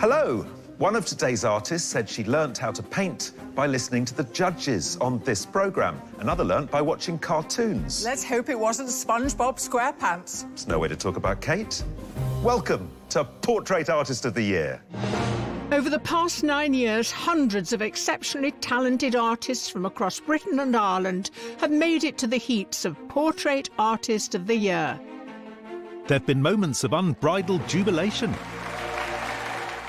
Hello. One of today's artists said she learnt how to paint by listening to the judges on this programme. Another learnt by watching cartoons. Let's hope it wasn't SpongeBob SquarePants. There's no way to talk about Kate. Welcome to Portrait Artist of the Year. Over the past 9 years, hundreds of exceptionally talented artists from across Britain and Ireland have made it to the heats of Portrait Artist of the Year. There have been moments of unbridled jubilation.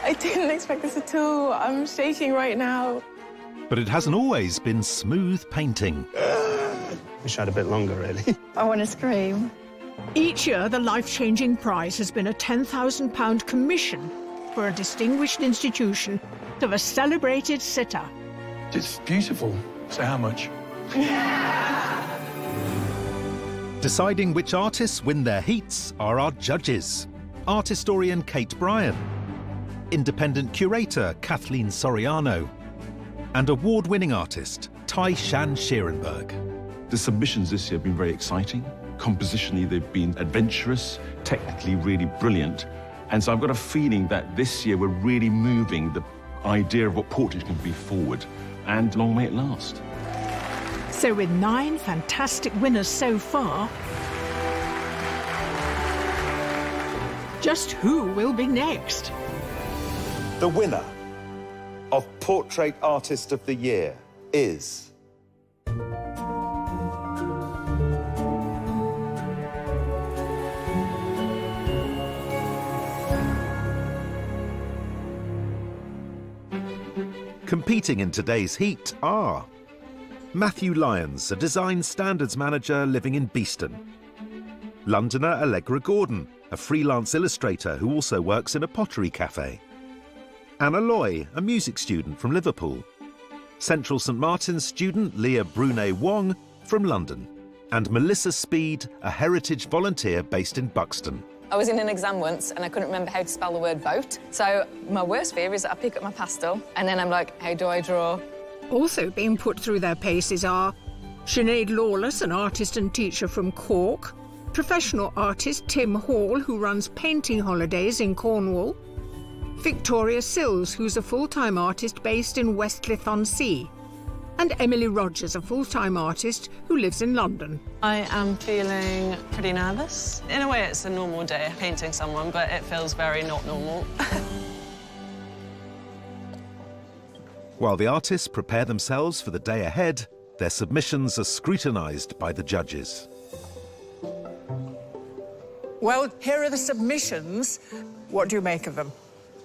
I didn't expect this at all. I'm shaking right now. But it hasn't always been smooth painting. Wish I had a bit longer, really. I want to scream. Each year, the life-changing prize has been a £10,000 commission for a distinguished institution of a celebrated sitter. It's beautiful. So how much? Deciding which artists win their heats are our judges. Art historian Kate Bryan, independent curator Kathleen Soriano, and award-winning artist Tai-Shan Scherenberg. The submissions this year have been very exciting. Compositionally, they've been adventurous, technically really brilliant. And so I've got a feeling that this year we're really moving the idea of what portrait can be forward, and long may it last. So with 9 fantastic winners so far, just who will be next? The winner of Portrait Artist of the Year is... Competing in today's heat are Matthew Lyons, a design standards manager living in Beeston. Londoner Allegra Gordon, a freelance illustrator who also works in a pottery cafe. Anna Loy, a music student from Liverpool. Central St Martin's student Leah Brunet-Wong from London. And Melissa Speed, a heritage volunteer based in Buxton. I was in an exam once and I couldn't remember how to spell the word boat. So my worst fear is that I pick up my pastel and then I'm like, how do I draw? Also being put through their paces are Sinead Lawless, an artist and teacher from Cork, professional artist Tim Hall, who runs painting holidays in Cornwall, Victoria Sills, who's a full-time artist based in Westcliff-on-Sea, and Emily Rogers, a full-time artist who lives in London. I am feeling pretty nervous. In a way, it's a normal day painting someone, but it feels very not normal. While the artists prepare themselves for the day ahead, their submissions are scrutinised by the judges. Well, here are the submissions. What do you make of them?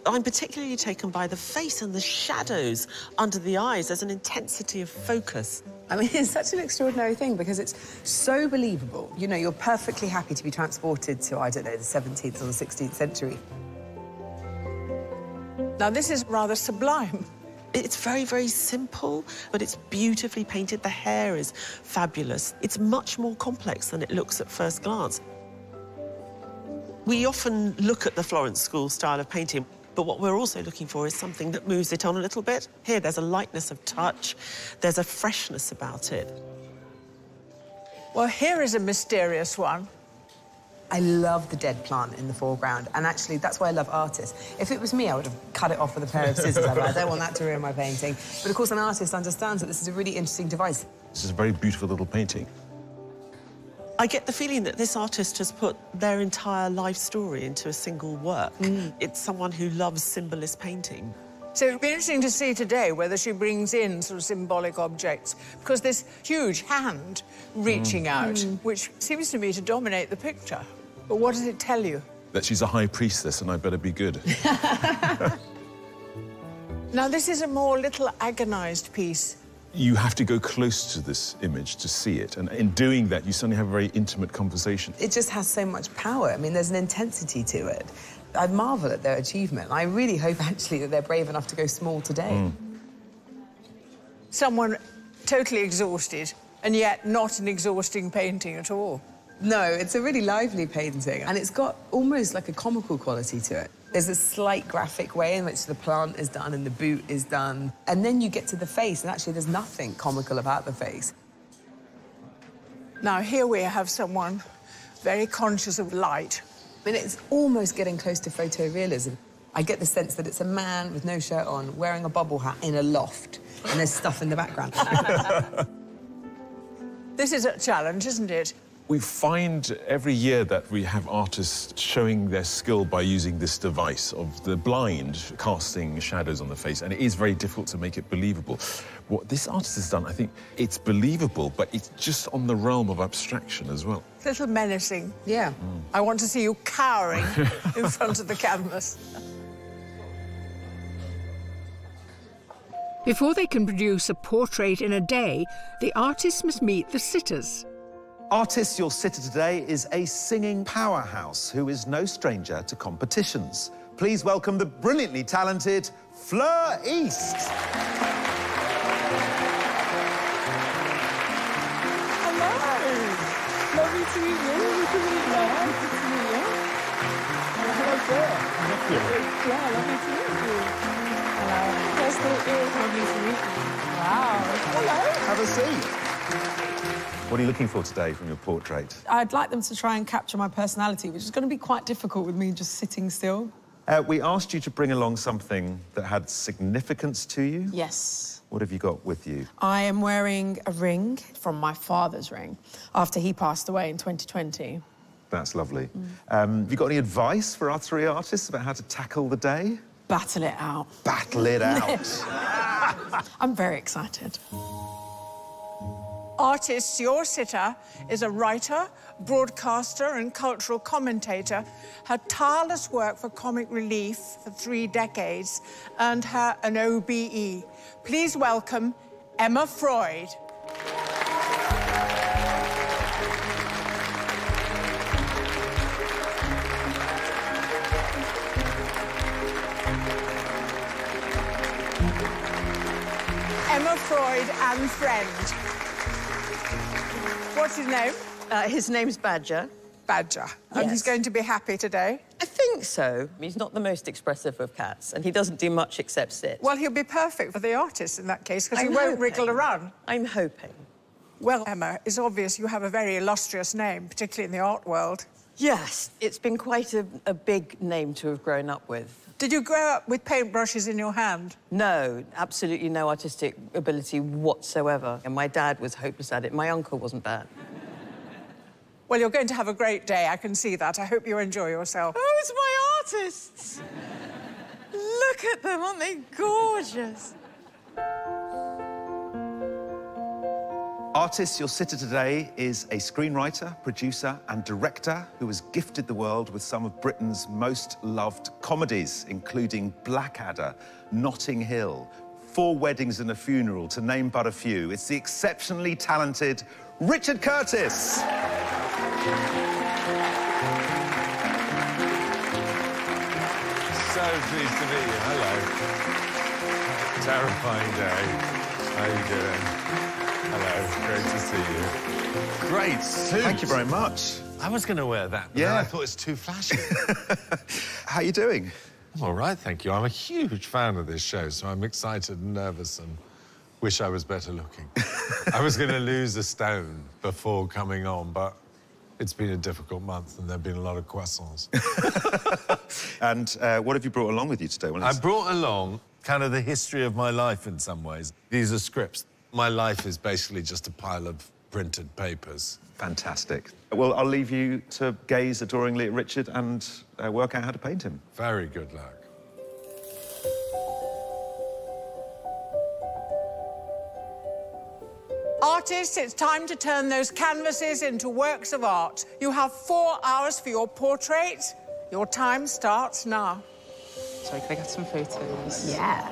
I'm particularly taken by the face and the shadows under the eyes. There's an intensity of focus. I mean, it's such an extraordinary thing because it's so believable. You know, you're perfectly happy to be transported to, I don't know, the 17th or the 16th century. Now, this is rather sublime. It's very, very simple, but it's beautifully painted. The hair is fabulous. It's much more complex than it looks at first glance. We often look at the Florence School style of painting, but what we're also looking for is something that moves it on a little bit. Here, there's a lightness of touch. There's a freshness about it. Well, here is a mysterious one. I love the dead plant in the foreground, and actually, that's why I love artists. If it was me, I would have cut it off with a pair of scissors. I don't want that to ruin my painting. But, of course, an artist understands that this is a really interesting device. This is a very beautiful little painting. I get the feeling that this artist has put their entire life story into a single work. It's someone who loves symbolist painting. So it'll be interesting to see today whether she brings in sort of symbolic objects, because this huge hand reaching out, which seems to me to dominate the picture. But what does it tell you? That she's a high priestess and I better be good. Now, this is a more little agonised piece. You have to go close to this image to see it, and in doing that, you suddenly have a very intimate conversation. It just has so much power. I mean, there's an intensity to it. I marvel at their achievement. I really hope, actually, that they're brave enough to go small today. Someone totally exhausted, and yet not an exhausting painting at all. No, it's a really lively painting, and it's got almost like a comical quality to it. There's a slight graphic way in which the plant is done and the boot is done. And then you get to the face, and actually there's nothing comical about the face. Now, here we have someone very conscious of light. I mean, it's almost getting close to photorealism. I get the sense that it's a man with no shirt on, wearing a bubble hat in a loft, and there's stuff in the background. This is a challenge, isn't it? We find every year that we have artists showing their skill by using this device of the blind casting shadows on the face, and it is very difficult to make it believable. What this artist has done, I think it's believable, but it's just on the realm of abstraction as well. It's a little menacing. Yeah. I want to see you cowering in front of the canvas. Before they can produce a portrait in a day, the artists must meet the sitters. Artist Your Sitter today is a singing powerhouse who is no stranger to competitions. Please welcome the brilliantly talented Fleur East. Hello. Lovely to meet you. Lovely to meet you. Nice to meet you. Hello, Fleur. Yeah, lovely to meet you. Hello. Nice to meet you. Lovely to meet you. Wow. Hello. Have a seat. What are you looking for today from your portrait? I'd like them to try and capture my personality, which is going to be quite difficult with me just sitting still. We asked you to bring along something that had significance to you. Yes. What have you got with you? I am wearing a ring from my father's ring after he passed away in 2020. That's lovely. Have you got any advice for our three artists about how to tackle the day? Battle it out. Battle it out. I'm very excited. Artist Your Sitter is a writer, broadcaster and cultural commentator. Her tireless work for comic relief for 3 decades earned her an OBE. Please welcome Emma Freud. Emma Freud and friend. What's his name? His name's Badger. Badger. And Yes. he's going to be happy today? I think so. He's not the most expressive of cats, and he doesn't do much except sit. Well, he'll be perfect for the artist in that case, because he I'm won't hoping. wriggle around. I'm hoping. Well, Emma, it's obvious you have a very illustrious name, particularly in the art world. Yes, it's been quite a big name to have grown up with. Did you grow up with paintbrushes in your hand? No, absolutely no artistic ability whatsoever. And my dad was hopeless at it. My uncle wasn't bad. Well, you're going to have a great day, I can see that. I hope you enjoy yourself. Oh, it's my artists! Look at them, aren't they gorgeous? Artist Your Sitter today is a screenwriter, producer and director who has gifted the world with some of Britain's most loved comedies, including Blackadder, Notting Hill, 4 Weddings and a Funeral, to name but a few. It's the exceptionally talented Richard Curtis. So pleased to meet you. Hello. Terrifying day. How are you doing? Hello. Great to see you. Great suit. Thank you very much. I was going to wear that, but then I thought it's too flashy. How are you doing? I'm all right, thank you. I'm a huge fan of this show, so I'm excited and nervous and wish I was better looking. I was going to lose a stone before coming on, but it's been a difficult month and there have been a lot of croissants. And what have you brought along with you today? I brought along kind of the history of my life in some ways. These are scripts. My life is basically just a pile of printed papers. Fantastic. Well, I'll leave you to gaze adoringly at Richard and work out how to paint him. Very good luck. Artists, it's time to turn those canvases into works of art. You have 4 hours for your portrait. Your time starts now. Sorry, can I get some photos? Yeah.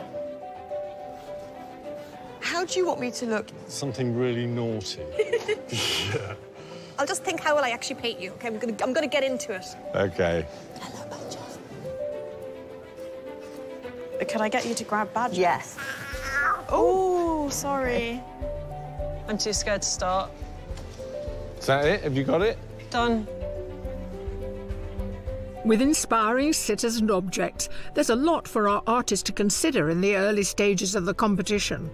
How do you want me to look? Something really naughty. I'll just think, how will I actually paint you? Okay, I'm gonna get into it. OK. Can I get you to grab Badger? Yes. Oh, sorry. I'm too scared to start. Is that it? Have you got it? Done. With inspiring sitters and objects, there's a lot for our artists to consider in the early stages of the competition.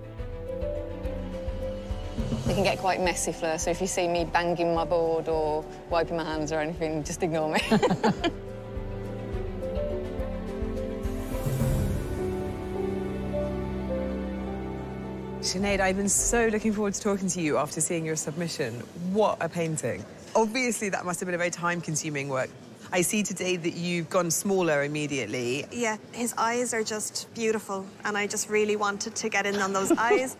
It can get quite messy, Fleur, so if you see me banging my board or wiping my hands or anything, just ignore me. Sinead, I've been so looking forward to talking to you after seeing your submission. What a painting. Obviously, that must have been a very time-consuming work. I see today that you've gone smaller immediately. Yeah, his eyes are just beautiful, and I just really wanted to get in on those eyes.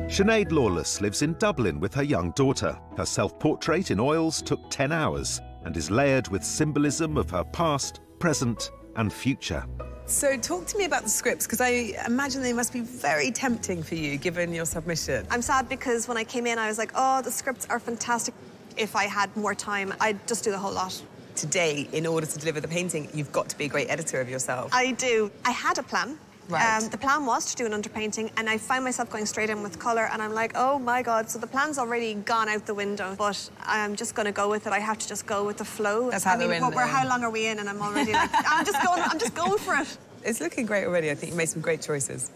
Sinead Lawless lives in Dublin with her young daughter. Her self-portrait in oils took 10 hours and is layered with symbolism of her past, present and future. So talk to me about the scripts, because I imagine they must be very tempting for you, given your submission. I'm sad because when I came in, I was like, oh, the scripts are fantastic. If I had more time, I'd just do the whole lot. Today, in order to deliver the painting, you've got to be a great editor of yourself. I do. I had a plan. Right. The plan was to do an underpainting, and I found myself going straight in with colour, and I'm like, oh my God, so the plan's already gone out the window, but I'm just going to go with it. I have to just go with the flow. That's how how long are we in? And I'm already like, I'm just going for it. It's looking great already. I think you made some great choices.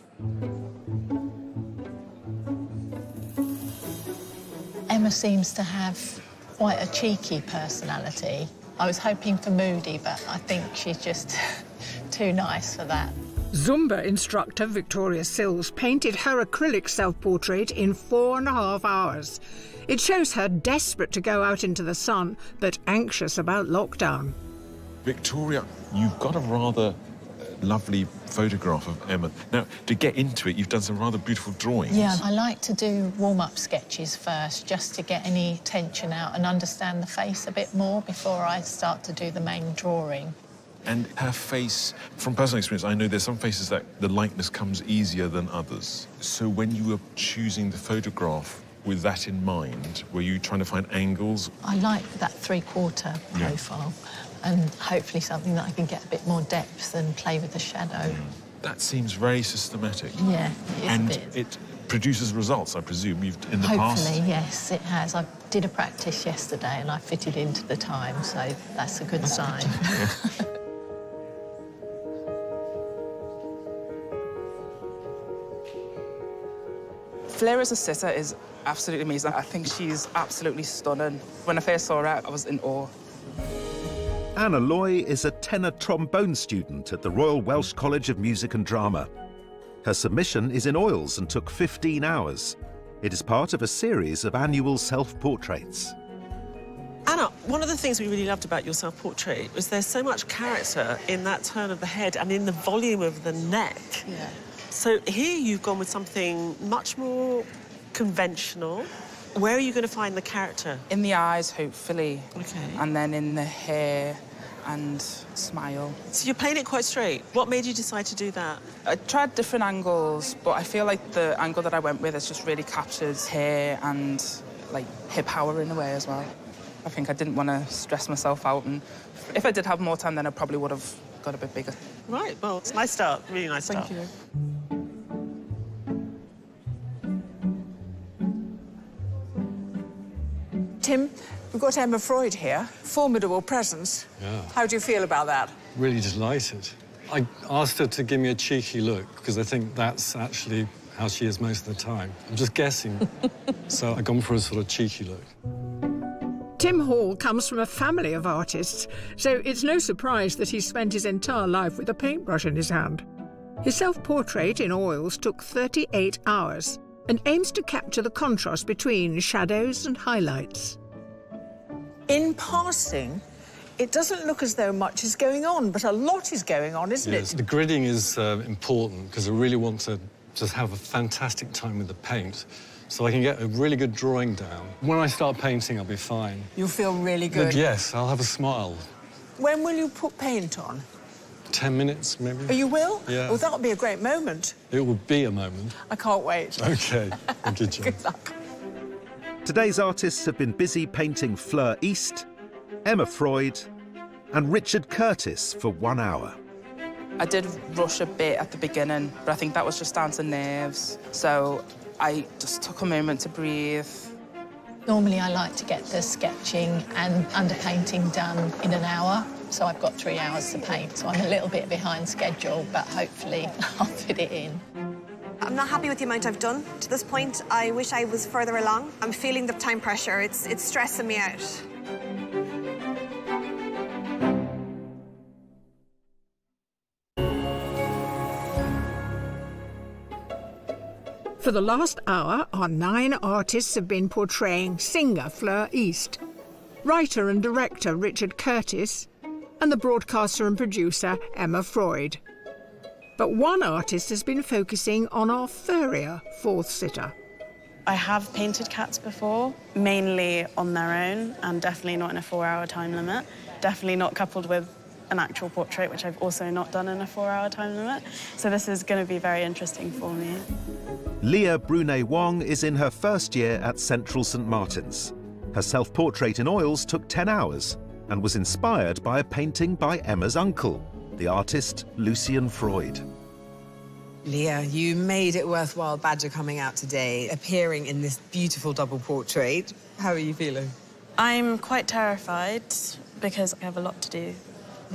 Emma seems to have quite a cheeky personality. I was hoping for moody, but I think she's just too nice for that. Zumba instructor Victoria Sills painted her acrylic self-portrait in 4.5 hours. It shows her desperate to go out into the sun, but anxious about lockdown. Victoria, you've got a rather lovely photograph of Emma. Now, to get into it, you've done some rather beautiful drawings. Yeah, I like to do warm-up sketches first, just to get any tension out and understand the face a bit more before I start to do the main drawing. And her face, from personal experience, I know there's some faces that the likeness comes easier than others. So when you were choosing the photograph with that in mind, were you trying to find angles? I like that three-quarter profile, and hopefully something that I can get a bit more depth and play with the shadow. That seems very systematic. Yeah, it is and a bit. it produces results, I presume, you've in the past. Hopefully, yes, it has. I did a practice yesterday and I fitted into the time, so that's a good sign. Flair as a sitter is absolutely amazing. I think she's absolutely stunning. When I first saw her, I was in awe. Anna Loy is a tenor trombone student at the Royal Welsh College of Music and Drama. Her submission is in oils and took 15 hours. It is part of a series of annual self-portraits. Anna, one of the things we really loved about your self-portrait was there's so much character in that turn of the head and in the volume of the neck. Yeah. So here you've gone with something much more conventional. Where are you going to find the character? In the eyes, hopefully. Okay. And then in the hair and smile. So you're playing it quite straight. What made you decide to do that? I tried different angles, but I feel like the angle that I went with has just really captured hair and, like, hip power in a way as well. I think I didn't want to stress myself out, and if I did have more time, then I probably would have got a bit bigger. Right, well, it's a nice start, really nice start. Thank you. Tim, we've got Emma Freud here, formidable presence. Yeah. How do you feel about that? Really delighted. I asked her to give me a cheeky look because I think that's actually how she is most of the time. I'm just guessing. So I've gone for a sort of cheeky look. Tim Hall comes from a family of artists, so it's no surprise that he's spent his entire life with a paintbrush in his hand. His self-portrait in oils took 38 hours and aims to capture the contrast between shadows and highlights. In passing, it doesn't look as though much is going on, but a lot is going on, isn't Yes, it? the gridding is important because I really want to just have a fantastic time with the paint so I can get a really good drawing down. When I start painting, I'll be fine. You'll feel really But good. yes, I'll have a smile. When will you put paint on? 10 minutes, maybe. Oh, you will? Yeah. Well, that'll be a great moment. It will be a moment. I can't wait. OK. Thank you, John. Good luck. Today's artists have been busy painting Fleur East, Emma Freud and Richard Curtis for 1 hour. I did rush a bit at the beginning, but I think that was just down to nerves. So I just took a moment to breathe. Normally I like to get the sketching and underpainting done in an hour, so I've got 3 hours to paint, so I'm a little bit behind schedule, but hopefully I'll fit it in. I'm not happy with the amount I've done to this point. I wish I was further along. I'm feeling the time pressure. It's stressing me out. For the last hour, our 9 artists have been portraying singer Fleur East, writer and director Richard Curtis, and the broadcaster and producer Emma Freud. But one artist has been focusing on our furrier fourth sitter. I have painted cats before, mainly on their own, and definitely not in a 4-hour time limit. Definitely not coupled with an actual portrait, which I've also not done in a 4-hour time limit. So this is going to be very interesting for me. Leah Brunet-Wong is in her first year at Central St Martin's. Her self-portrait in oils took 10 hours and was inspired by a painting by Emma's uncle, the artist Lucian Freud. Leah, you made it worthwhile Badger coming out today, appearing in this beautiful double portrait. How are you feeling? I'm quite terrified because I have a lot to do.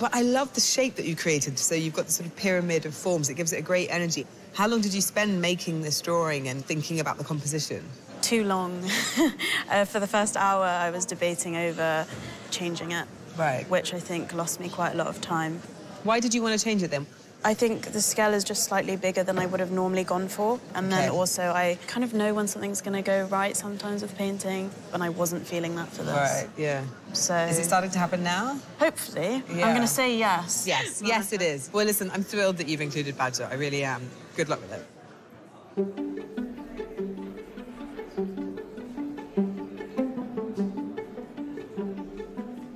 But I love the shape that you created. So you've got the sort of pyramid of forms. It gives it a great energy. How long did you spend making this drawing and thinking about the composition? Too long. For the first hour, I was debating over changing it, right, which I think lost me quite a lot of time. Why did you want to change it then? I think the scale is just slightly bigger than I would have normally gone for. And then also I kind of know when something's going to go right sometimes with painting, and I wasn't feeling that for this. Right, yeah. So... Is it starting to happen now? Hopefully. Yeah. I'm going to say yes. Yes, yes it is. Well, listen, I'm thrilled that you've included Badger. I really am. Good luck with it.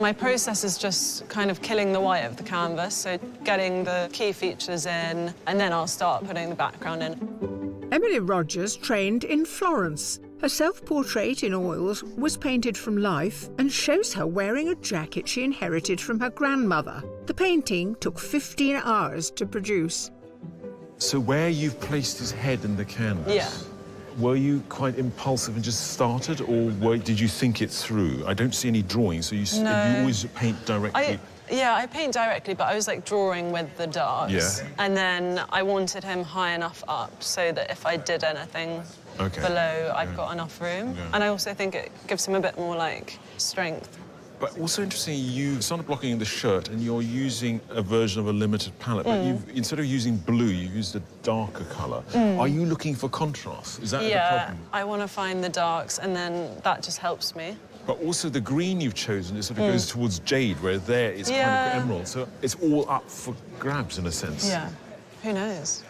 My process is just kind of killing the white of the canvas, so getting the key features in, and then I'll start putting the background in. Emily Rogers trained in Florence. Her self-portrait in oils was painted from life and shows her wearing a jacket she inherited from her grandmother. The painting took 15 hours to produce. So where you've placed his head in the canvas, yeah, were you quite impulsive and just started, or did you think it through? I don't see any drawings, so you always paint directly? Yeah, I paint directly, but I was, like, drawing with the darks. Yeah. And then I wanted him high enough up so that if I did anything below, I've got enough room. Yeah. And I also think it gives him a bit more, like, strength. But also interesting, you started blocking in the shirt and you're using a version of a limited palette, but instead of using blue, you used a darker colour. Are you looking for contrast? Is that the problem? I want to find the darks, and then that just helps me. But also the green you've chosen, it sort of goes towards jade, where there it's kind of emerald. So it's all up for grabs, in a sense. Yeah. Who knows?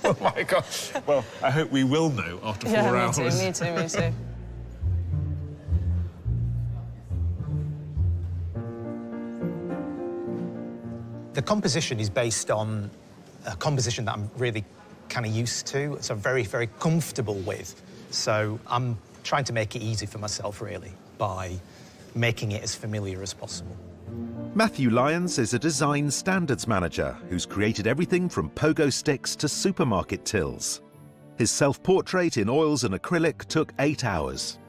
Oh, my God. Well, I hope we will know after 4 hours. Me too. The composition is based on a composition that I'm really kind of used to, so very, very comfortable with. So I'm trying to make it easy for myself, really, by making it as familiar as possible. Matthew Lyons is a design standards manager who's created everything from pogo sticks to supermarket tills. His self-portrait in oils and acrylic took 8 hours.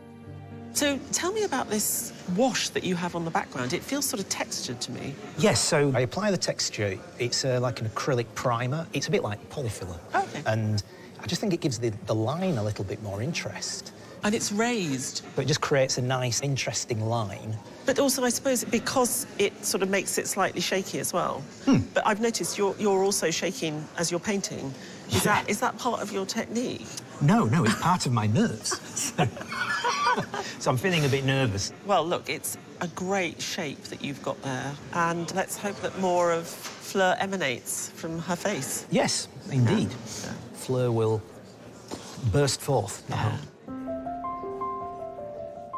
So tell me about this wash that you have on the background. It feels sort of textured to me. Yes, so I apply the texture. It's like an acrylic primer. It's a bit like polyfiller. Okay. And I just think it gives the line a little bit more interest. And it's raised. But it just creates a nice, interesting line. But also, I suppose, because it sort of makes it slightly shaky as well. But I've noticed you're also shaking as you're painting. Is that part of your technique? No, it's part of my nerves. So I'm feeling a bit nervous. Well, look, it's a great shape that you've got there. And let's hope that more of Fleur emanates from her face. Yes, indeed. Yeah. Fleur will burst forth. Yeah.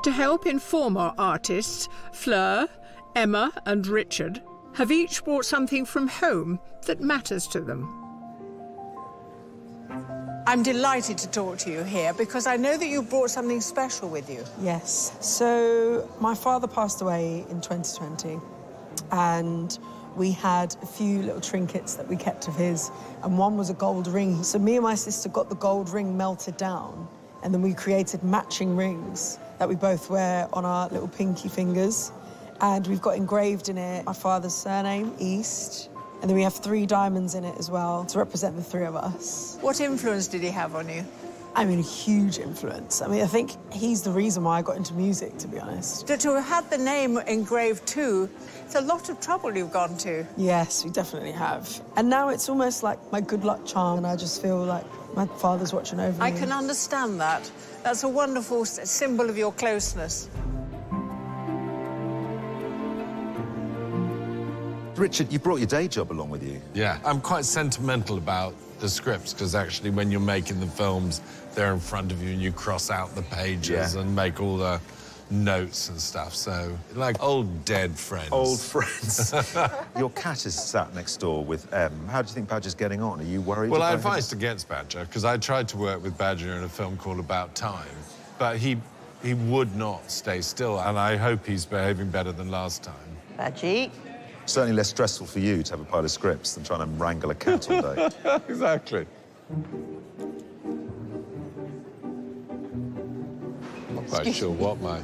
To help inform our artists, Fleur, Emma and Richard have each brought something from home that matters to them. I'm delighted to talk to you here because I know that you brought something special with you. Yes. So my father passed away in 2020 and we had a few little trinkets that we kept of his, and one was a gold ring. So me and my sister got the gold ring melted down, and then we created matching rings that we both wear on our little pinky fingers. And we've got engraved in it my father's surname, East, and then we have 3 diamonds in it as well to represent the 3 of us. What influence did he have on you? I mean, a huge influence. I mean, I think he's the reason why I got into music, to be honest. To have had the name engraved too, it's a lot of trouble you've gone to. Yes, we definitely have. And now it's almost like my good luck charm, and I just feel like My father's watching over me. I can understand that. That's a wonderful symbol of your closeness. Richard, you brought your day job along with you. Yeah, I'm quite sentimental about the scripts, because actually when you're making the films, they're in front of you and you cross out the pages and make all the notes and stuff. So, like old dead friends. Old friends. Your cat is sat next door with Em. How do you think Badger's getting on? Are you worried Well, I about him? advised against Badger, because I tried to work with Badger in a film called About Time, but he would not stay still, and I hope he's behaving better than last time. Badgie. Certainly less stressful for you to have a pile of scripts than trying to wrangle a cat all day. Exactly. Not quite sure what my...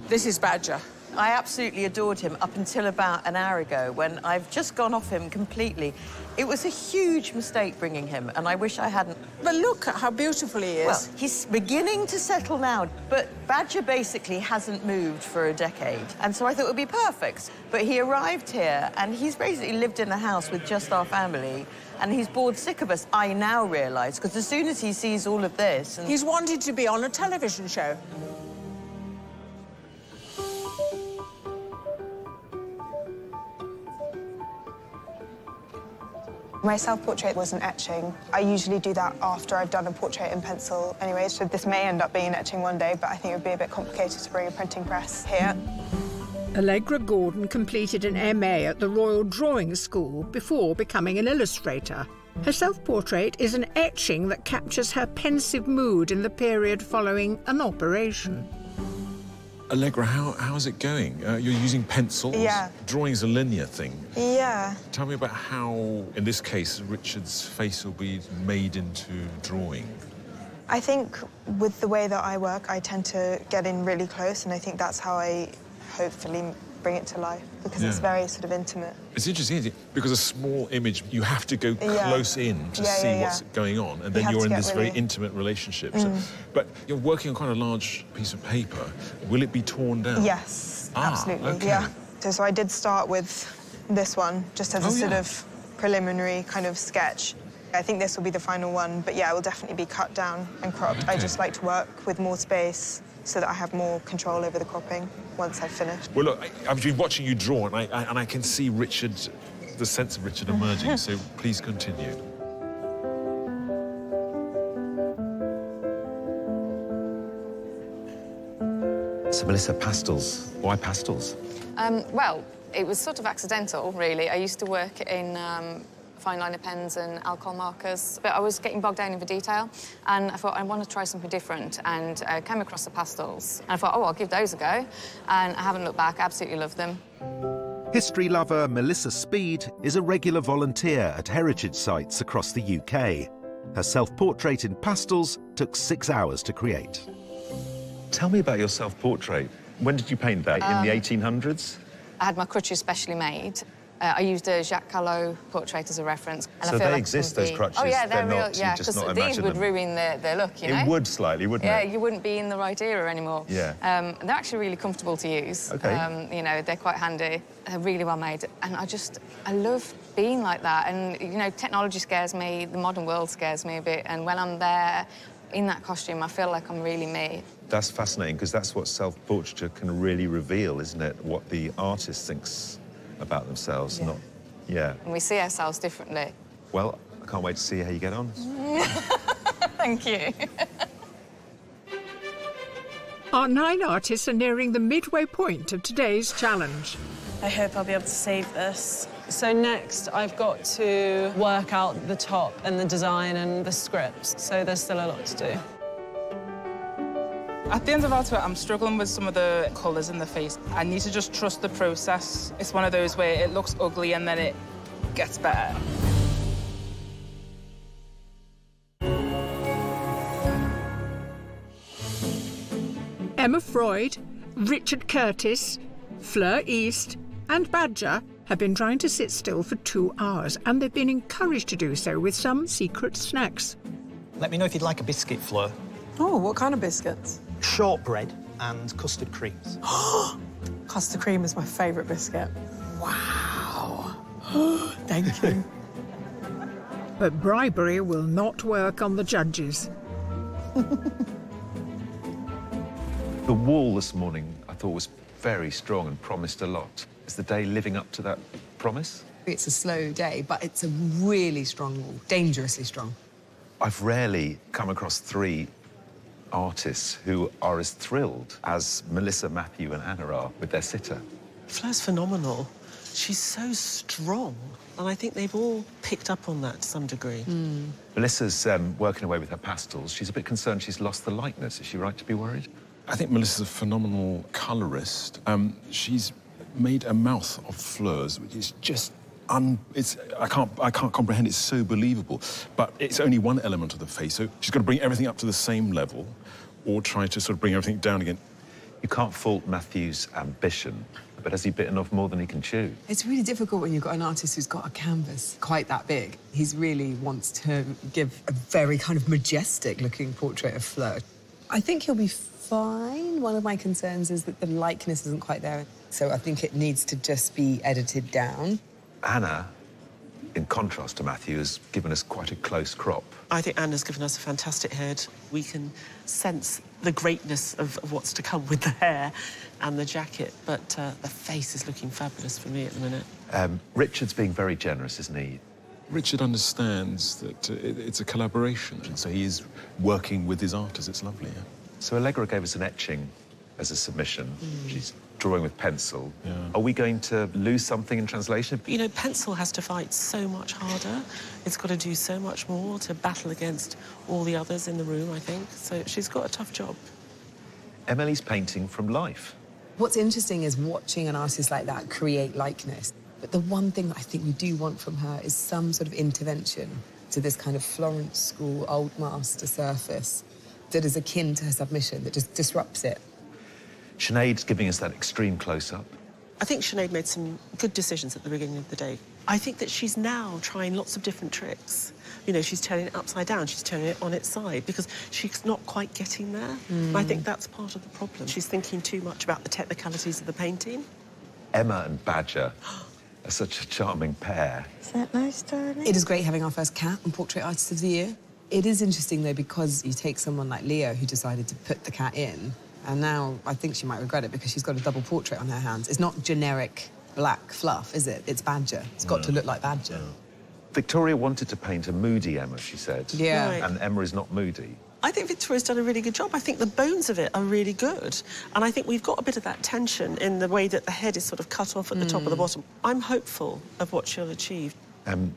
This is Badger. I absolutely adored him up until about an hour ago, when I've just gone off him completely. It was a huge mistake bringing him, and I wish I hadn't. But look at how beautiful he is. Well, he's beginning to settle now, but Badger basically hasn't moved for a decade, and so I thought it would be perfect. But he arrived here, and he's basically lived in a house with just our family, and he's bored sick of us, I now realise, because as soon as he sees all of this... He's wanted to be on a television show. My self-portrait was an etching. I usually do that after I've done a portrait in pencil anyway, so this may end up being an etching one day, but I think it would be a bit complicated to bring a printing press here. Allegra Gordon completed an MA at the Royal Drawing School before becoming an illustrator. Her self-portrait is an etching that captures her pensive mood in the period following an operation. Allegra, how's it going? You're using pencils? Yeah. Drawing's a linear thing. Yeah. Tell me about how, in this case, Richard's face will be made into drawing. I think with the way that I work, I tend to get in really close, and I think that's how I hopefully bring it to life, because it's very sort of intimate. It's interesting, isn't it? Because a small image, you have to go close in to see what's going on, and then you're in this very intimate relationship. So, but you're working on quite a large piece of paper. Will it be torn down? Yes, absolutely, yeah. So I did start with this one, just as a sort of preliminary kind of sketch. I think this will be the final one, but yeah, it will definitely be cut down and cropped. I just like to work with more space so that I have more control over the cropping once I've finished. Well, look, I've been watching you draw, and I can see Richard, the sense of Richard emerging, so please continue. So, Melissa, pastels. Why pastels? Well, it was sort of accidental, really. I used to work in fine liner pens and alcohol markers, but I was getting bogged down in the detail, and I thought I want to try something different, and came across the pastels, and I thought, oh, I'll give those a go, and I haven't looked back. I absolutely love them. History lover Melissa Speed is a regular volunteer at heritage sites across the UK. Her self-portrait in pastels took 6 hours to create. Tell me about your self-portrait. When did you paint that? In the 1800s? I had my crutches specially made. I used a Jacques Callot portrait as a reference. And so I feel they like exist, those crutches? Oh, yeah, they're real, not, yeah, just not because these would them. ruin their look, you know? It would slightly, wouldn't it? Yeah, you wouldn't be in the right era anymore. Yeah. They're actually really comfortable to use. OK. You know, they're quite handy. They're really well made. And I love being like that. And, you know, technology scares me, the modern world scares me a bit. And when I'm there in that costume, I feel like I'm really me. That's fascinating, because that's what self-portraiture can really reveal, isn't it? What the artist thinks about themselves, not... Yeah. And we see ourselves differently. Well, I can't wait to see how you get on. Thank you. Our 9 artists are nearing the midway point of today's challenge. I hope I'll be able to save this. So next, I've got to work out the top and the design and the scripts, so there's still a lot to do. At the end of our tour, I'm struggling with some of the colours in the face. I need to just trust the process. It's one of those where it looks ugly and then it gets better. Emma Freud, Richard Curtis, Fleur East and Badger have been trying to sit still for 2 hours, and they've been encouraged to do so with some secret snacks. Let me know if you'd like a biscuit, Fleur. Oh, what kind of biscuits? Shortbread and custard creams. Custard cream is my favourite biscuit. Wow. Thank you. But bribery will not work on the judges. The wall this morning, I thought, was very strong and promised a lot. Is the day living up to that promise? It's a slow day, but it's a really strong wall, dangerously strong. I've rarely come across three artists who are as thrilled as Melissa, Matthew and Anna are with their sitter. Fleur's phenomenal. She's so strong, and I think they've all picked up on that to some degree. Melissa's working away with her pastels. She's a bit concerned she's lost the likeness. Is she right to be worried? I think Melissa's a phenomenal colourist. She's made a mouth of Fleur's, which is just I can't comprehend. It's so believable, but it's only one element of the face. So she's got to bring everything up to the same level, or try to sort of bring everything down again. You can't fault Matthew's ambition, but has he bitten off more than he can chew? It's really difficult when you've got an artist who's got a canvas quite that big. He really wants to give a very kind of majestic-looking portrait of Fleur. I think he'll be fine. One of my concerns is that the likeness isn't quite there, so I think it needs to just be edited down. Anna, in contrast to Matthew, has given us quite a close crop. I think Anna's given us a fantastic head. We can sense the greatness of what's to come with the hair and the jacket, but the face is looking fabulous for me at the minute. Richard's being very generous, isn't he? Richard understands that it's a collaboration, and so he is working with his artists. It's lovely, yeah. So Allegra gave us an etching as a submission. She's drawing with pencil. Yeah. Are we going to lose something in translation? You know, pencil has to fight so much harder. It's got to do so much more to battle against all the others in the room, I think. So she's got a tough job. Emily's painting from life. What's interesting is watching an artist like that create likeness. But the one thing that I think we do want from her is some sort of intervention to this kind of Florence school old master surface that is akin to her submission, that just disrupts it. Sinead's giving us that extreme close-up. I think Sinead made some good decisions at the beginning of the day. I think that she's now trying lots of different tricks. You know, she's turning it upside down, she's turning it on its side, because she's not quite getting there. I think that's part of the problem. She's thinking too much about the technicalities of the painting. Emma and Badger are such a charming pair. Is that nice, darling? It is great having our first cat on Portrait Artist of the Year. It is interesting, though, because you take someone like Leo, who decided to put the cat in, and now I think she might regret it because she's got a double portrait on her hands. It's not generic black fluff, is it? It's Badger. It's got to look like Badger. Victoria wanted to paint a moody Emma, she said. Yeah. Right. And Emma is not moody. I think Victoria's done a really good job. I think the bones of it are really good. And I think we've got a bit of that tension in the way that the head is sort of cut off at the top of the bottom. I'm hopeful of what she'll achieve.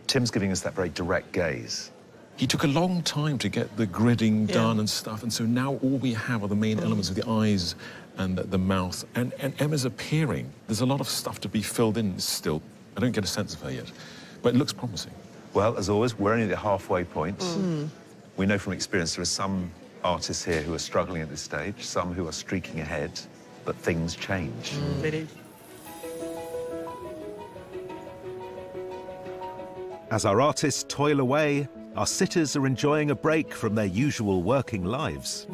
Tim's giving us that very direct gaze. He took a long time to get the gridding done and stuff, and so now all we have are the main elements of the eyes and the mouth. And Emma's appearing. There's a lot of stuff to be filled in still. I don't get a sense of her yet, but it looks promising. Well, as always, we're only at the halfway point. We know from experience there are some artists here who are struggling at this stage, some who are streaking ahead, but things change. Really? As our artists toil away, our sitters are enjoying a break from their usual working lives.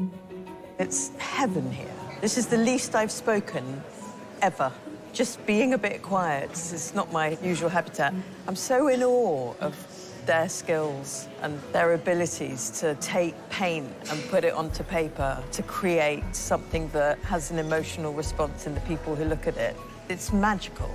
It's heaven here. This is the least I've spoken ever. Just being a bit quiet. It's not my usual habitat. I'm so in awe of their skills and their abilities to take paint and put it onto paper to create something that has an emotional response in the people who look at it. It's magical.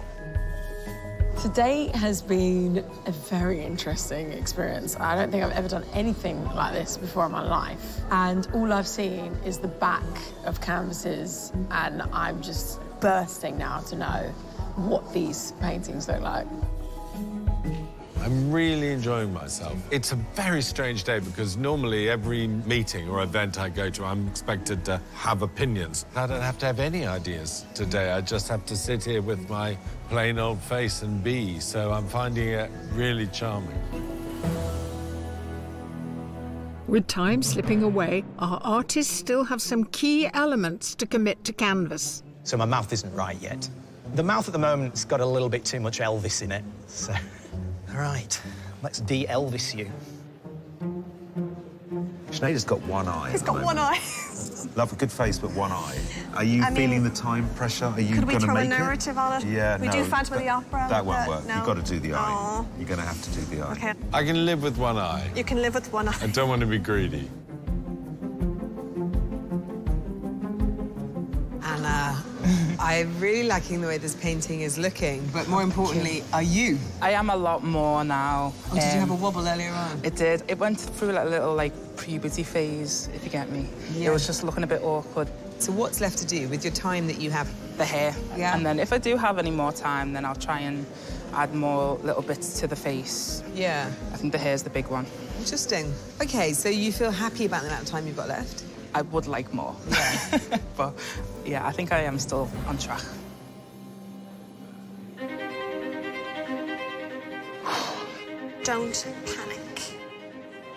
Today has been a very interesting experience. I don't think I've ever done anything like this before in my life. And all I've seen is the back of canvases, and I'm just bursting now to know what these paintings look like. I'm really enjoying myself. It's a very strange day because normally every meeting or event I go to, I'm expected to have opinions. I don't have to have any ideas today. I just have to sit here with my plain old face and be. So I'm finding it really charming. With time slipping away, our artists still have some key elements to commit to canvas. So my mouth isn't right yet. The mouth at the moment's got a little bit too much Elvis in it, so... All right, let's de-Elvis you. Sinead has got one eye. He's got one eye. Love a good face, but one eye. Are you feeling the time pressure? Are you going to make it? Could we throw a narrative on it? Yeah, we do Phantom of the Opera. That won't work. No. You've got to do the eye. You're going to have to do the eye. Okay. I can live with one eye. You can live with one eye. I don't want to be greedy. Anna, I'm really liking the way this painting is looking, but more importantly, are you? I am a lot more now. Oh, did you have a wobble earlier on? It did. It went through like a little, like, puberty phase, if you get me. Yeah. It was just looking a bit awkward. So what's left to do with your time that you have? The hair. Yeah. And then if I do have any more time, then I'll try and add more little bits to the face. Yeah. I think the hair's the big one. Interesting. OK, so you feel happy about the amount of time you've got left? I would like more. Yeah. But, yeah, I think I am still on track. Don't panic.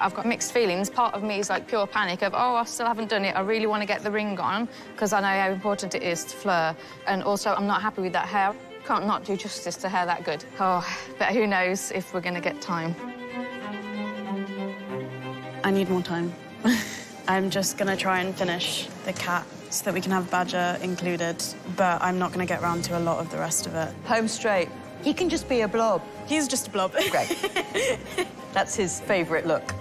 I've got mixed feelings. Part of me is like pure panic of, oh, I still haven't done it. I really want to get the ring on because I know how important it is to Fleur. And also, I'm not happy with that hair. Can't not do justice to hair that good. Oh, but who knows if we're going to get time. I need more time. I'm just going to try and finish the cat so that we can have Badger included, but I'm not going to get round to a lot of the rest of it. Home straight. He can just be a blob. He's just a blob. Great. That's his favourite look.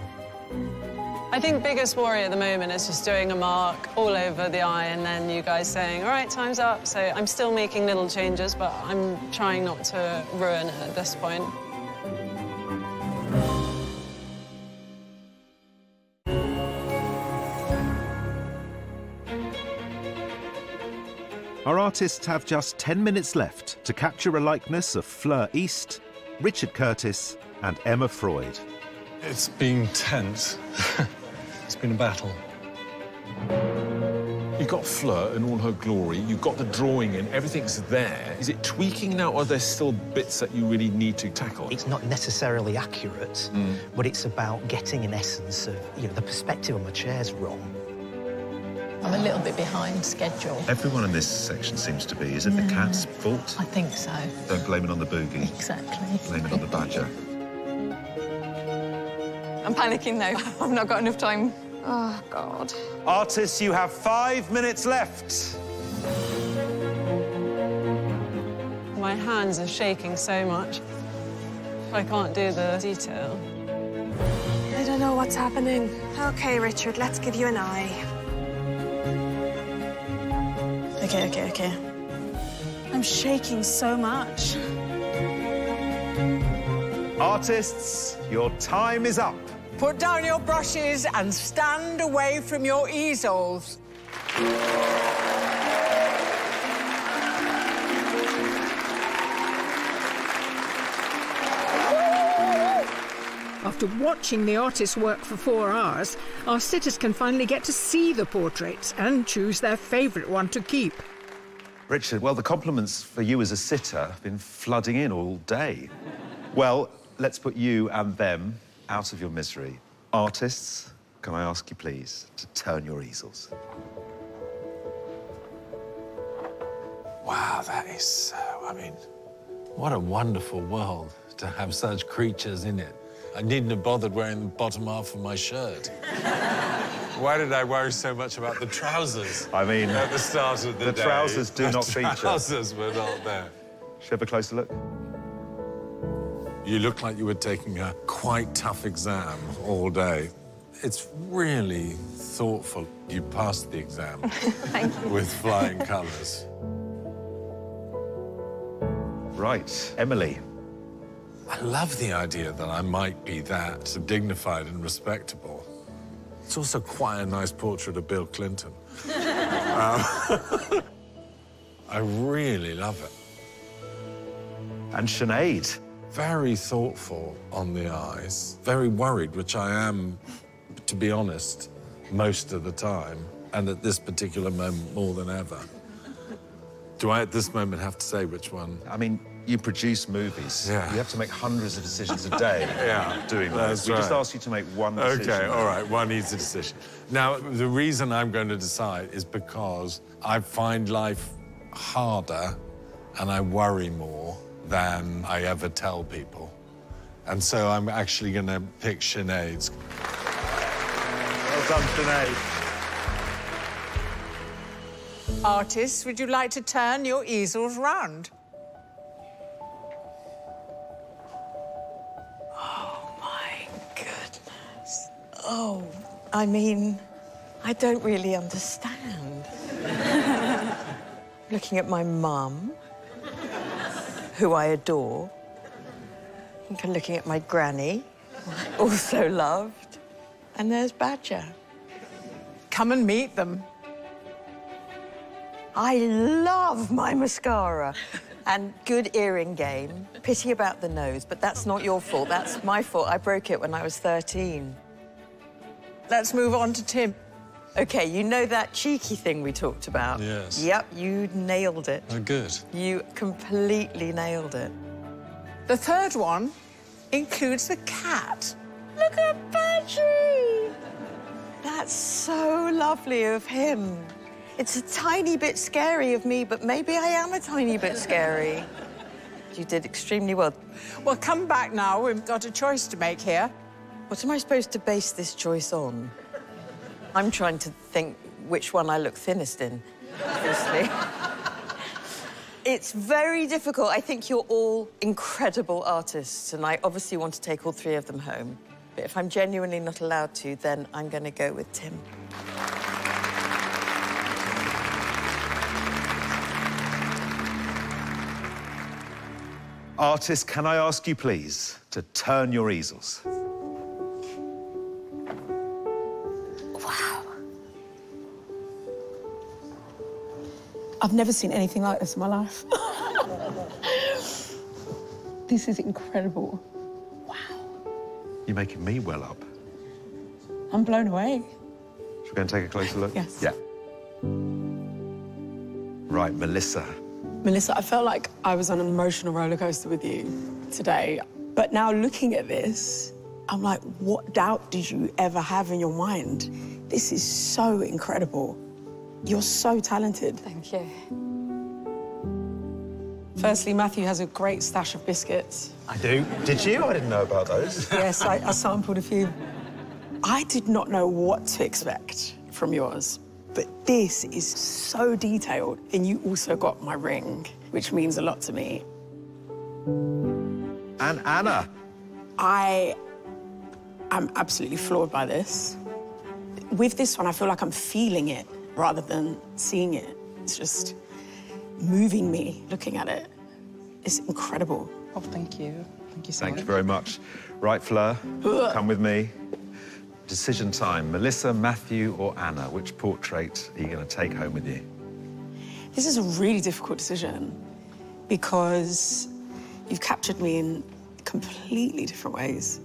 I think biggest worry at the moment is just doing a mark all over the eye and then you guys saying, all right, time's up. So I'm still making little changes, but I'm trying not to ruin it at this point. Our artists have just 10 minutes left to capture a likeness of Fleur East, Richard Curtis and Emma Freud. It's been tense. It's been a battle. You've got Fleur in all her glory. You've got the drawing in. Everything's there. Is it tweaking now, or are there still bits that you really need to tackle? It's not necessarily accurate, but it's about getting an essence of, the perspective on my chair's wrong. I'm a little bit behind schedule. Everyone in this section seems to be. Is it the cat's fault? I think so. Don't blame it on the boogie. Exactly. Blame it on the badger. I'm panicking now. I've not got enough time. Oh, God. Artists, you have 5 minutes left. My hands are shaking so much. I can't do the detail. I don't know what's happening. OK, Richard, let's give you an eye. OK. I'm shaking so much. Artists, your time is up. Put down your brushes and stand away from your easels. After watching the artists work for 4 hours, our sitters can finally get to see the portraits and choose their favourite one to keep. Richard, well, the compliments for you as a sitter have been flooding in all day. Well, let's put you and them out of your misery. Artists, can I ask you, please, to turn your easels? Wow, that is so... what a wonderful world to have such creatures in it. I needn't have bothered wearing the bottom half of my shirt. Why did I worry so much about the trousers? I mean... at the start of the day. The trousers do not feature. The trousers were not there. Should we have a closer look? You look like you were taking a quite tough exam all day. It's really thoughtful. You passed the exam. Thank you. With flying colours. Right, Emily. I love the idea that I might be that dignified and respectable. It's also quite a nice portrait of Bill Clinton. I really love it. And Sinead. Very thoughtful on the eyes, very worried, which I am, to be honest, most of the time, and at this particular moment more than ever. Do I at this moment have to say which one? I mean, you produce movies. Yeah. You have to make hundreds of decisions a day doing That's that. We just right. asked you to make one decision. OK, all right, one easy decision. Now, the reason I'm going to decide is because I find life harder and I worry more than I ever tell people. And so I'm actually going to pick Sinead's. Well done, Sinead. Artists, would you like to turn your easels round? Oh, my goodness. Oh, I mean, I don't really understand. Looking at my mum, who I adore. I think I'm looking at my granny, also loved. And there's Badger. Come and meet them. I love my mascara. And good earring game. Pity about the nose, but that's not your fault. That's my fault. I broke it when I was 13. Let's move on to Tim. OK, you know that cheeky thing we talked about? Yes. Yep, you nailed it. Oh, good. You completely nailed it. The third one includes the cat. Look at Badgie! That's so lovely of him. It's a tiny bit scary of me, but maybe I am a tiny bit scary. You did extremely well. Well, come back now. We've got a choice to make here. What am I supposed to base this choice on? I'm trying to think which one I look thinnest in, obviously. It's very difficult. I think you're all incredible artists, and I obviously want to take all three of them home. But if I'm genuinely not allowed to, then I'm going to go with Tim. Artists, can I ask you, please, to turn your easels? Wow. I've never seen anything like this in my life. This is incredible. You're making me well up. I'm blown away. Should we go and take a closer look? Yes. Yeah. Right, Melissa. Melissa, I felt like I was on an emotional roller coaster with you today. But now looking at this, I'm like, what doubt did you ever have in your mind? This is so incredible. You're so talented. Thank you. Firstly, Matthew has a great stash of biscuits. I do. Did you? I didn't know about those. Yes, I sampled a few. I did not know what to expect from yours, but this is so detailed. And you also got my ring, which means a lot to me. And Anna. I am absolutely floored by this. With this one, I feel like I'm feeling it rather than seeing it. It's just moving me, looking at it. It's incredible. Oh, thank you. Thank you so much. Thank you very much. Right, Fleur, come with me. Decision time. Melissa, Matthew, or Anna? Which portrait are you going to take home with you? This is a really difficult decision because you've captured me in completely different ways.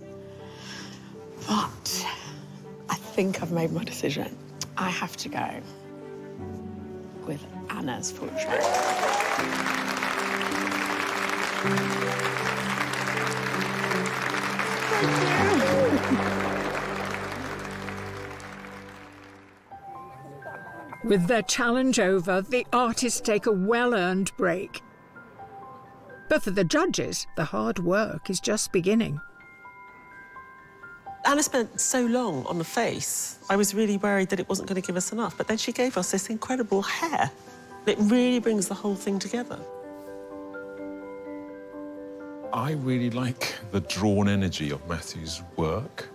But I think I've made my decision. I have to go with Anna's portrait. With their challenge over, the artists take a well-earned break. But for the judges, the hard work is just beginning. Anna spent so long on the face, I was really worried that it wasn't going to give us enough, but then she gave us this incredible hair. It really brings the whole thing together. I really like the drawn energy of Matthew's work.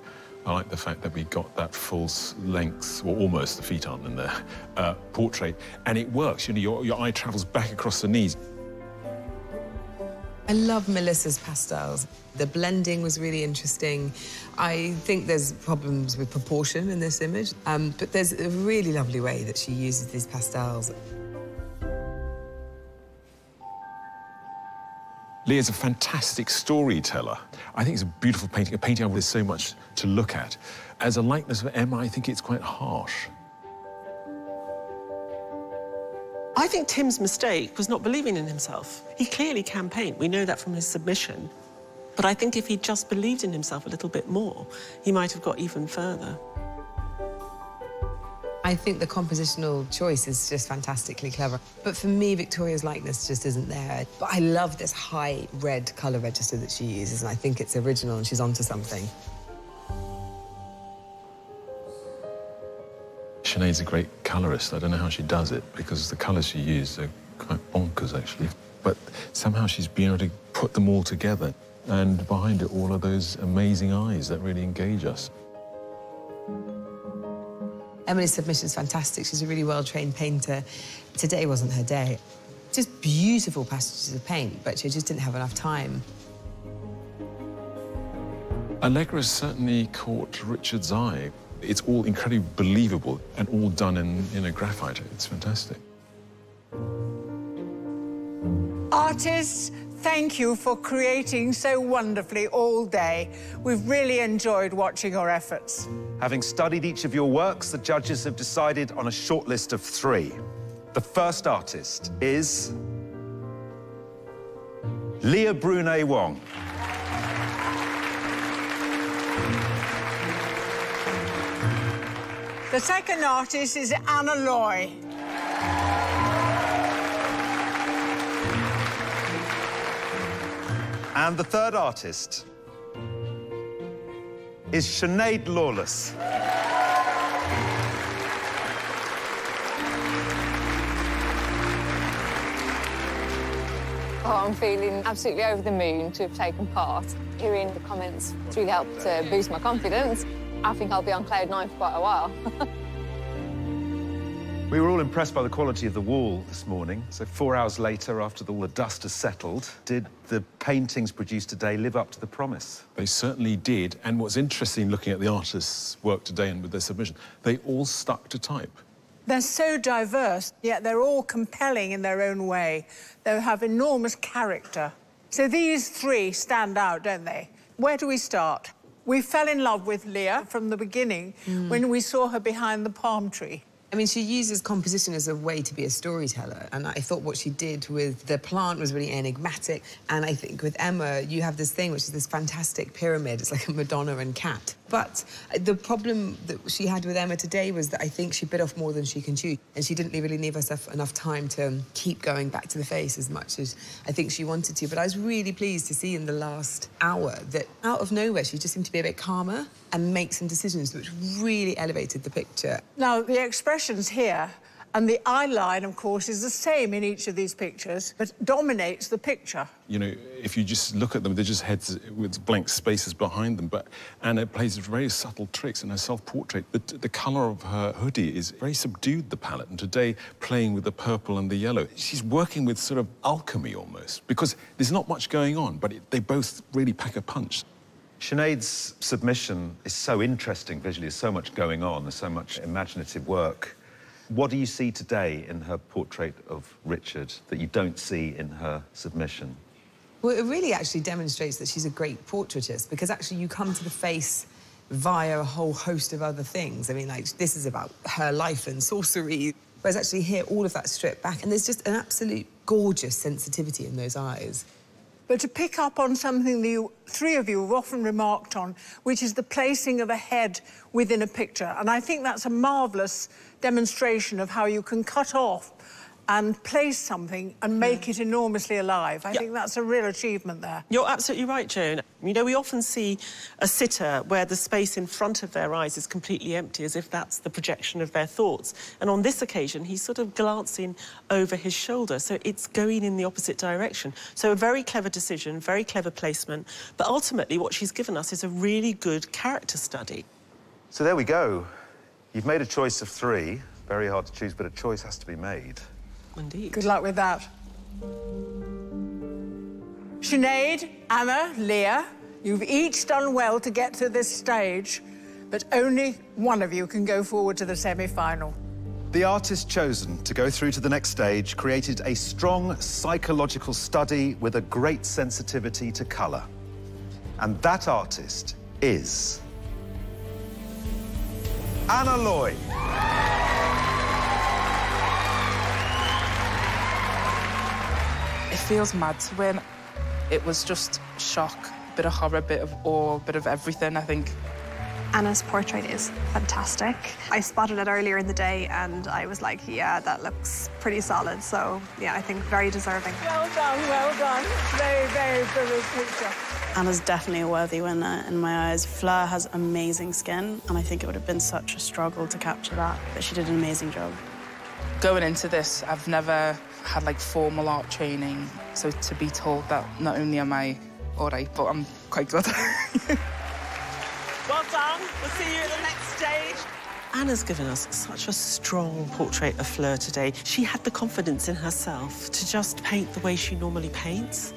I like the fact that we got that full length, or almost, the feet aren't in there, portrait, and it works. You know, your eye travels back across the knees. I love Melissa's pastels. The blending was really interesting. I think there's problems with proportion in this image, but there's a really lovely way that she uses these pastels. Leah's a fantastic storyteller. I think it's a beautiful painting, a painting with so much to look at. As a likeness of Emma, I think it's quite harsh. I think Tim's mistake was not believing in himself. He clearly can paint. We know that from his submission. But I think if he just believed in himself a little bit more, he might have got even further. I think the compositional choice is just fantastically clever. But for me, Victoria's likeness just isn't there. But I love this high red colour register that she uses, and I think it's original and she's onto something. Sinead's a great colourist. I don't know how she does it, because the colours she used are quite bonkers, actually. But somehow she's been able to put them all together, and behind it all are those amazing eyes that really engage us. Emily's submission's fantastic. She's a really well-trained painter. Today wasn't her day. Just beautiful passages of paint, but she just didn't have enough time. Allegra's certainly caught Richard's eye. It's all incredibly believable and all done in a graphite. It's fantastic. Artists, thank you for creating so wonderfully all day. We've really enjoyed watching your efforts. Having studied each of your works, the judges have decided on a short list of 3. The first artist is Leah Brunet-Wong. The second artist is Anna Loy. And the third artist is Sinead Lawless. Oh, I'm feeling absolutely over the moon to have taken part. Hearing the comments has really helped to boost my confidence. I think I'll be on cloud 9 for quite a while. We were all impressed by the quality of the wall this morning. So 4 hours later, after all the dust has settled, did the paintings produced today live up to the promise? They certainly did. And what's interesting looking at the artists' work today and with their submission, they all stuck to type. They're so diverse, yet they're all compelling in their own way. They have enormous character. So these 3 stand out, don't they? Where do we start? We fell in love with Leah from the beginning when we saw her behind the palm tree. I mean, she uses composition as a way to be a storyteller, and I thought what she did with the plant was really enigmatic. And I think with Emma, you have this thing, which is this fantastic pyramid. It's like a Madonna and cat. But the problem that she had with Emma today was that I think she bit off more than she can chew, and she didn't really leave herself enough time to keep going back to the face as much as I think she wanted to. But I was really pleased to see in the last hour that out of nowhere, she just seemed to be a bit calmer and make some decisions which really elevated the picture. Now, the expressions here and the eye line, of course, is the same in each of these pictures, but dominates the picture. You know, if you just look at them, they're just heads with blank spaces behind them. But Anna plays very subtle tricks in her self-portrait. The colour of her hoodie is very subdued, the palette. And today, playing with the purple and the yellow, she's working with sort of alchemy almost, because there's not much going on, but they both really pack a punch. Sinead's submission is so interesting visually. There's so much going on. There's so much imaginative work. What do you see today in her portrait of Richard that you don't see in her submission? Well, it really actually demonstrates that she's a great portraitist, because actually you come to the face via a whole host of other things. I mean, like, this is about her life and sorcery, whereas actually here, all of that stripped back, and there's just an absolute gorgeous sensitivity in those eyes. But to pick up on something that 3 of you have often remarked on, which is the placing of a head within a picture. And I think that's a marvellous demonstration of how you can cut off and place something and make it enormously alive. I think that's a real achievement there. You're absolutely right, Joan. You know, we often see a sitter where the space in front of their eyes is completely empty, as if that's the projection of their thoughts. And on this occasion, he's sort of glancing over his shoulder, so it's going in the opposite direction. So a very clever decision, very clever placement, but ultimately what she's given us is a really good character study. So there we go. You've made a choice of 3. Very hard to choose, but a choice has to be made. Indeed. Good luck with that. Sinead, Anna, Leah, you've each done well to get to this stage, but only one of you can go forward to the semi-final. The artist chosen to go through to the next stage created a strong psychological study with a great sensitivity to colour. And that artist is Anna Loy. It feels mad to win. It was just shock, a bit of horror, a bit of awe, a bit of everything, I think. Anna's portrait is fantastic. I spotted it earlier in the day and I was like, yeah, that looks pretty solid. So, yeah, I think very deserving. Well done, well done. Very, very brilliant picture. Anna's definitely a worthy winner in my eyes. Fleur has amazing skin, and I think it would have been such a struggle to capture that, but she did an amazing job. Going into this, I've never had, like, formal art training, so to be told that not only am I all right, but I'm quite good. Well done. We'll see you at the next stage. Anna's given us such a strong portrait of Fleur today. She had the confidence in herself to just paint the way she normally paints.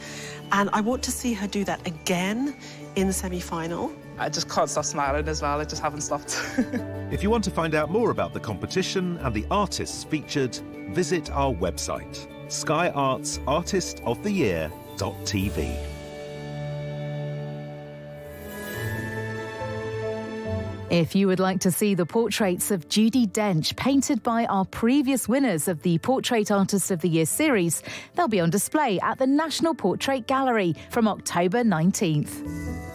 And I want to see her do that again in the semi-final. I just can't stop smiling as well. I just haven't stopped. If you want to find out more about the competition and the artists featured, visit our website, skyartsartistoftheyear.tv. If you would like to see the portraits of Judi Dench painted by our previous winners of the Portrait Artist of the Year series, they'll be on display at the National Portrait Gallery from October 19th.